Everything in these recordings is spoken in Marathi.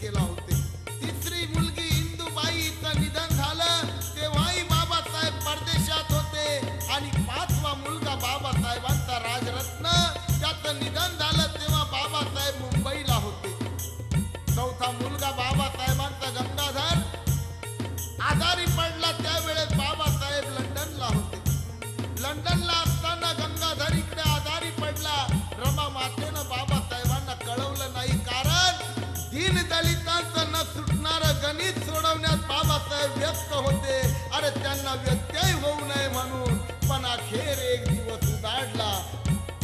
केला होते. तिसरी मुलगी इंदुबाईचं निधन झालं तेव्हाही बाबासाहेब परदेशात होते. आणि 5वा मुलगा बाबासाहेबांचा राजरत्न, त्याचं निधन झालं तेव्हा बाबासाहेब मुंबईला होते. 4था मुलगा बाबासाहेबांचा गंगाधर आजारी पडला, त्यावेळेस बाबासाहेब लंडनला होते. लंडनला असताना गंगाधर इकडे आजारी पडला. रमा मातेनं बाबासाहेबांना कळवलं नाही, कारण दीनदलितांचं न सुटणारं गणित सोडवण्यात बाबासाहेब व्यस्त होते. अरे त्यांना व्यत्यय होऊ नये म्हणून. पण अखेर एक दिवस उजाडला.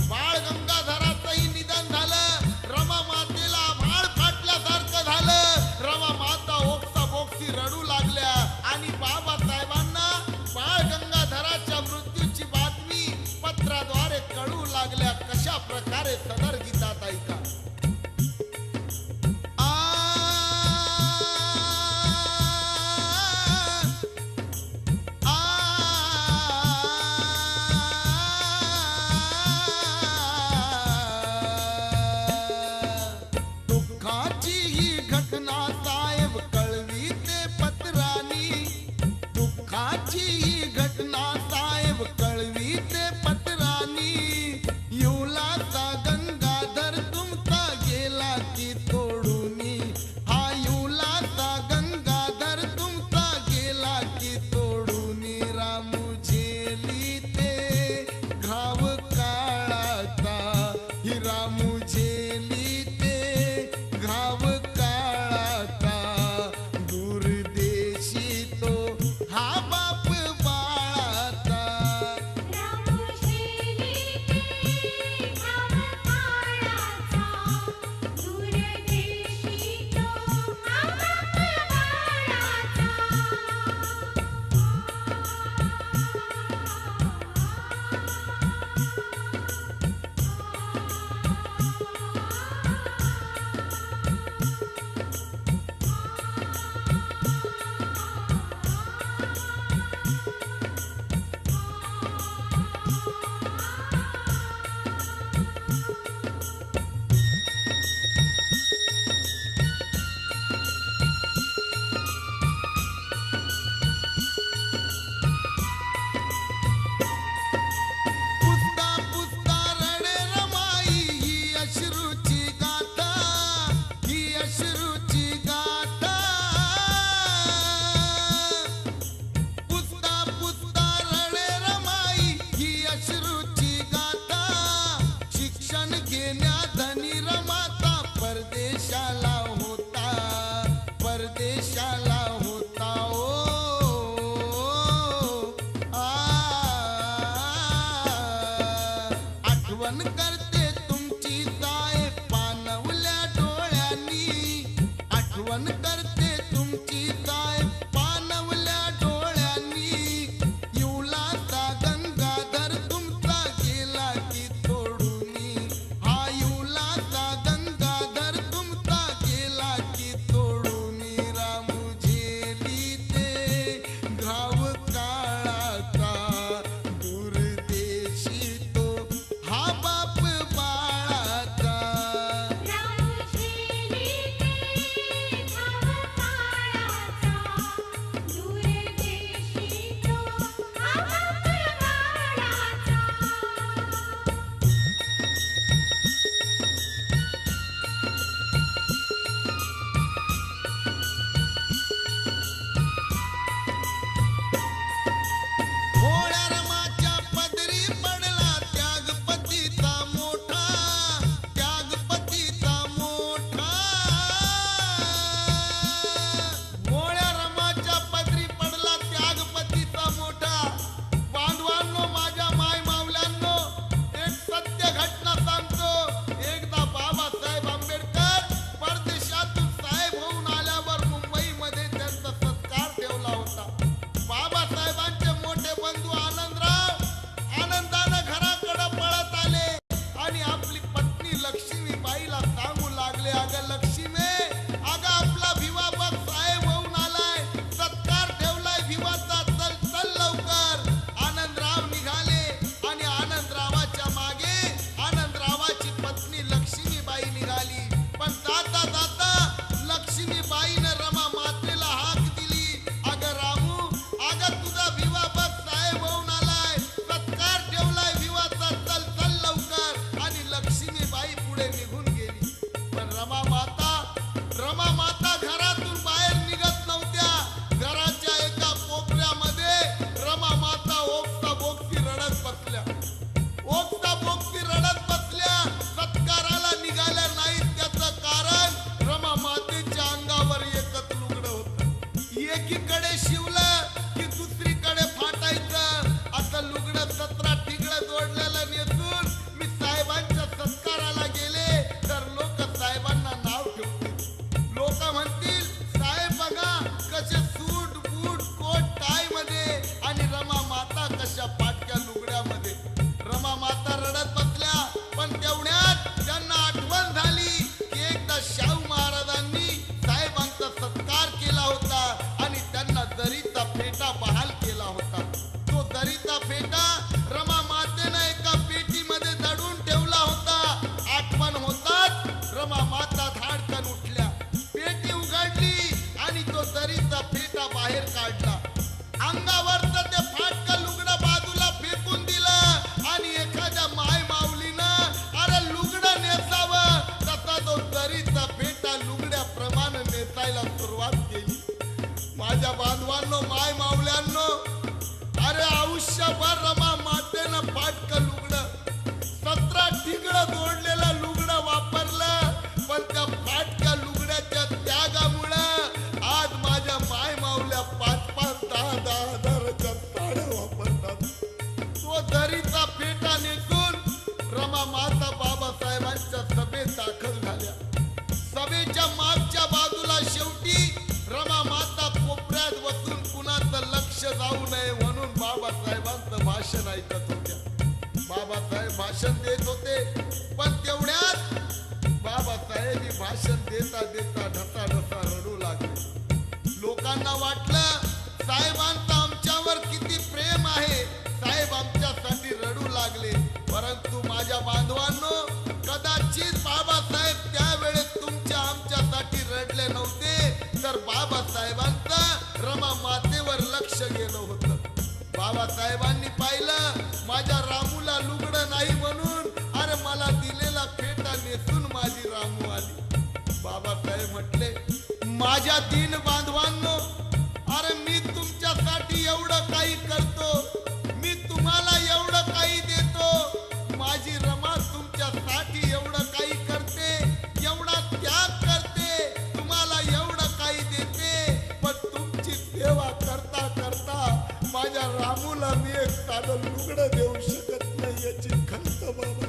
बाळ गंगाधराचंही निधन झालं. रमा मातेला भाळ फाटल्यासारखं झालं. रमा माता ओक्साबोक्सी रडू लागल्या आणि बाबासाहेबांना बाळ गंगाधराच्या मृत्यूची बातमी पत्राद्वारे कळू लागल्या. कशा प्रकारे सदर गीतात ऐका. एकीकडे शिवलं की दुसरीकडे फाटायचं. आता लुगडं 17 ठिगळं जोडलेलं नेसून मी साहेबांच्या सत्काराला गेले तर लोक साहेबांना नाव ठेवतील. लोक म्हणतील साहेब बघा कसे सूट बूट कोट टाय मध्ये आणि रमा माता कशा फाटक्या लुगड्यामध्ये. रमा माता रडत बसल्या पण तेवढ्यात त्यांना आठवण झाली की एकदा शाहू महाराजांनी साहेबांचा सत्कार केला होता आणि त्यांना जरीचा फेटा बहाल केला होता. तो जरीचा फेटा रमा मातेनं एका पेटीमध्ये दडून ठेवला होता. आठवण होताच रमा माता धाडकन उठल्या, पेटी उघडली आणि तो जरीचा फेटा बाहेर काढला. अंगावरचं ते फाटकं लुगडं बाजूला फेकून दिलं आणि एखाद्या माय माऊलीनं अरे लुगडं नेसावं तसा तो जरीचा फेटा लुगड्याप्रमाणे नेसायला सुरुवात केली. माझ्या बांधवांनो माय माऊल्यांनो, अरे आयुष्यभर रमा मातेनं फाटकं लुगडं 17 ठिगळं जोडलेलं लुगडं वापरलं पण त्या फाटक्या लुगड्याच्या त्यागामुळं आज माझ्या माय माऊल्या 5-5, 10-10 हजाराच्या साड्या वापरतात. तो जरीचा फेटा नेसून रमा माता बाबासाहेबांच्या सभेत दाखल झाल्या. सभेच्या मागच्या बाजूला शेवटी रमा माता कोपऱ्यात बसून कुणाचं लक्ष जाऊ नये म्हणून बाबासाहेबांचं भाषण ऐकत होत्या. बाबासाहेब भाषण देत होते पण तेवढ्यात बाबासाहेब ही भाषण देता देता ढसा ढसा रडू लागले. लोकांना वाटलं साहेबांचं आमच्यावर किती प्रेम आहे, साहेब आमच्यासाठी रडू लागले. परंतु माझ्या बांधवांनो, कदाचित बाबासाहेब त्यावेळेस तुमच्या आमच्यासाठी रडले नव्हते तर बाबासाहेबांचं रमा मातेवर लक्ष गेलं होतं. बाबासाहेबांनी पाहिलं माझ्या रामूला लुगडं नाही म्हणून अरे मला दिलेला फेटा नेसून माझी रामू आली. बाबासाहेब म्हटले माझ्या दीन बांधवांनो, अरे मी तुमच्यासाठी एवढं काही करतो, मी तुम्हाला एवढं काही देतो, माझी रमा तुमच्यासाठी एवढं काही करते, एवढा त्याग करते, तुम्हाला एवढं काही देते, पण तुमची सेवा करता करता माझ्या रामूला मी एक साधं लुगडं देऊ शकत नाही याची खंत बाबा